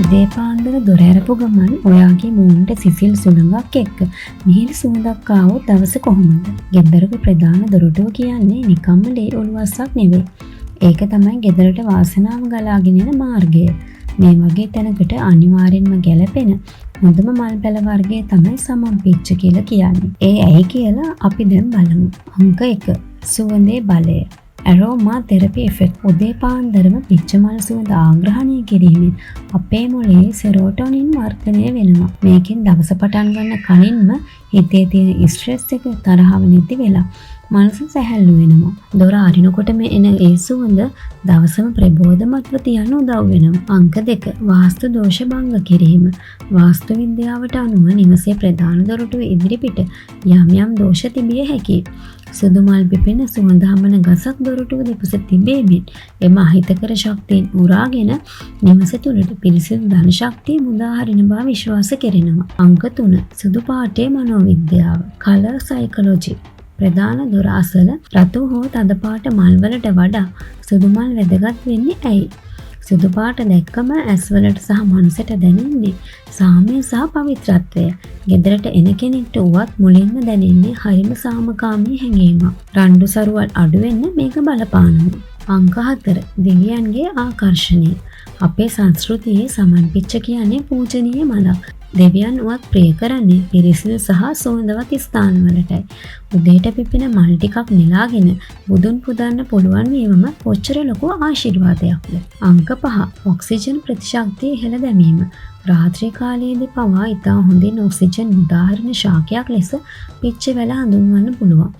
උදේ පාන්දර දොර ඇරපු ගමන් ඔයාගේ මූණට සිසිල් සුළඟක් එක්ක මිහිරි සුවඳක් ආවොත් දවස කොහොමද? ගෙදරක ප්‍රධාන දොරටුව කියන්නේ නිකම්ම ලේ ඔළුවස්සක් නෙවෙයි. ඒක තමයි ගෙදරට වාසනාව ගලාගෙන එන මාර්ගය. මේ වගේ තැනකට අනිවාර්යෙන්ම ගැලපෙන හොඳම මල් පැල වර්ගය තමයි සමන්පිච්ච කියලා කියන්නේ. ඒ ඇයි කියලා අපි දැන් බලමු. අංක 1. සුවඳේ බලය. ඇරෝමා තෙරපි ඉෆෙක්ට්. උදේ පාන්දරම පිච්ච මල් සුවඳ ආග්‍රහණය කිරීමෙන් අපේ මොළයේ සෙරෝටොනින් වර්ධනය වෙනවා. මේකෙන් දවස පටන් ගන්න කලින්ම හිතේ තියෙන ස්ට්‍රෙස් එක තරහව නැති වෙලා මනස සැහැල්ලු වෙනවා. දොර අරිනකොටම එන ඒ සුවඳ දවසම ප්‍රබෝධමත්ව තියන්න උදව් වෙනවා. අංක 2. වාස්තු දෝෂ භංග කිරීම. වාස්තු විද්‍යාවට අනුව නිවසේ ප්‍රධාන දොරටුව ඉදිරිපිට යම් දෝෂ තිබිය හැකියි. සුදු මල් පිපෙන සුවඳ හමන ගසක් දොරටුව දෙපස තිබෙමින් එම අහිතකර ශක්තියෙන් උරාගෙන නිවස තුළට පිරිසිදු ධන ශක්තිය මුදා හරින බව විශ්වාස කෙරෙනවා. අංක 3. සුදු පාටේ මනෝවිද්‍යාව. Colour psychology. ප්‍රධාන දොර අසල රතු හෝ තද පාට මල් වලට වඩා සුදු මල් වැදගත් වෙන්නේ ඇයි? සුදු පාට දැක්කම ඇස්වලට සහ මනසට දැනෙන්නේ සාමය සහ පවිත්‍රත්වය. ගෙදරට එන කෙනෙක්ට උවත් මුලින්ම දැනෙන්නේ හරිම සාමකාමී හැඟීමක්. රණ්ඩු සරුවල් අඩු වෙන්න මේක බලපානවා. අංක 4. දෙවියන්ගේ ආකර්ෂණය. අපේ සංස්කෘතියේ සමන්පිච්ච කියන්නේ පූජනීය මලක්. දෙවියන් උවත් ප්‍රිය කරන්නේ පිරිසිදු සහ සුවඳවත් ස්ථානවලටයි. උදේට පිපෙන මල් ටිකක් නෙලාගෙන බුදුන් පුදන්න පුළුවන් වීමම කොච්චර ලොකු ආශිර්වාදයක්ද. අංක 5. ඔක්සිජන් ප්‍රතිශක්තිය ඉහළ දැමීම. රාත්‍රී කාලයේදී පවා ඉතා හොඳින් ඔක්සිජන් උදාහරණ ශාකයක් ලෙස පිච්ච වෙල හඳුන්වන්න පුළුවන්.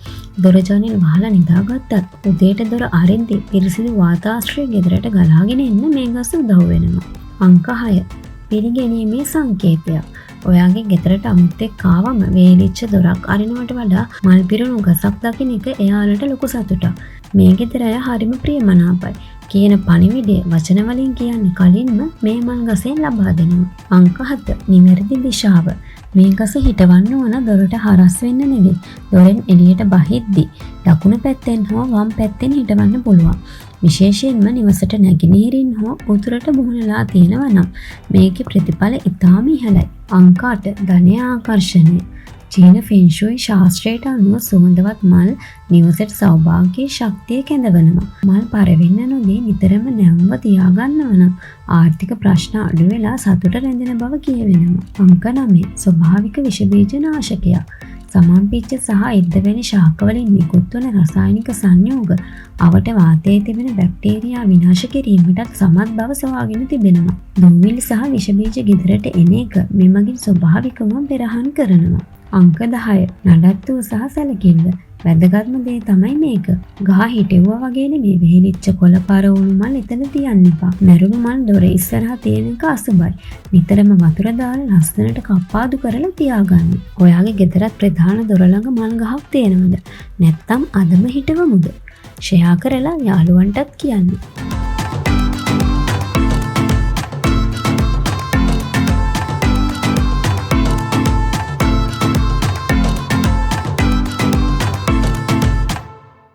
දොර ජනෙල් වහලා නිදාගත්තත් උදේට දොර අරින්දී පිරිසිදු වාතාශ්‍රය ගෙදරට ගලාගෙන එන්න මේ ගස උදව් වෙනවා. අංක 6. පිළිගැනීමේ සංකේතයක්. ඔයාගේ ගෙදරට අමුත්තෙක් ආවම වේලිච්ච දොරක් අරිනවට වඩා මල් පිරුණු ගසක් දකින්න එක එයාලට ලොකු සතුටක්. මේ ගෙදර අය හරිම ප්‍රියමනාපයි කියන පණිවිඩය වචන වලින් කියන්න කලින්ම මේ මල් ගසෙන් ලබා දෙනවා. අංක 7. නිවැරදි දිශාව. මේ ගස හිටවන්න ඕන දොරට හරස් වෙන්න නෙවෙයි. දොරෙන් එළියට බහිද්දි දකුණු පැත්තෙන් හෝ වම් පැත්තෙන් හිටවන්න පුළුවන්. විශේෂයෙන්ම නිවසට නැගෙනහිරින් හෝ උතුරට මුහුණලා තියෙනවා නම් මේකේ ප්‍රතිඵල ඉතාම ඉහළයි. අංක 8. ධනය ආකර්ෂණය. චීන ෆෙන්ෂුයි ශාස්ත්‍රයට අනුව සුවඳවත් මල් නිවසට සෞභාග්‍යයේ ශක්තිය කැඳවනවා. මල් පරවෙන්න නොදී නිතරම නැවුම්ව තියාගන්නව නම් ආර්ථික ප්‍රශ්න අඩු වෙලා සතුට රැඳෙන බව කියවෙනවා. අංක 9. ස්වභාවික විෂ බීජ නාශකයක්. සමන්පිච්ච සහ ඉද්ද වැනි ශාකවලින් නිකුත් වන රසායනික සංයෝග අවට වාතයේ තිබෙන බැක්ටීරියා විනාශ කිරීමටත් සමත් බව සොයාගෙන තිබෙනවා. දුම්විලි සහ විෂ බීජ ගෙදරට එන එක මෙමගින් ස්වභාවිකවම පෙරහන් කරනවා. අංක 10. නඩත්තුව සහ සැලකිල්ල. වැදගත්ම දේ තමයි මේක. ගහ හිටෙව්වා වගේ නෙමෙයි වෙහෙලිච්ච කොළ පරවුණු මල් එතන තියන්න එපා. මැරුණු මල් දොර ඉස්සරහා තියෙන එක අසුබයි. නිතරම වතුර දාලා ලස්සනට කප්පාදු කරලා තියාගන්න. ඔයාගේ ගෙදරත් ප්‍රධාන දොර ළඟ මල් ගහක් තියෙනවද? නැත්නම් අදම හිටවමුද? ෂෙයා කරලා යාළුවන්ටත් කියන්න.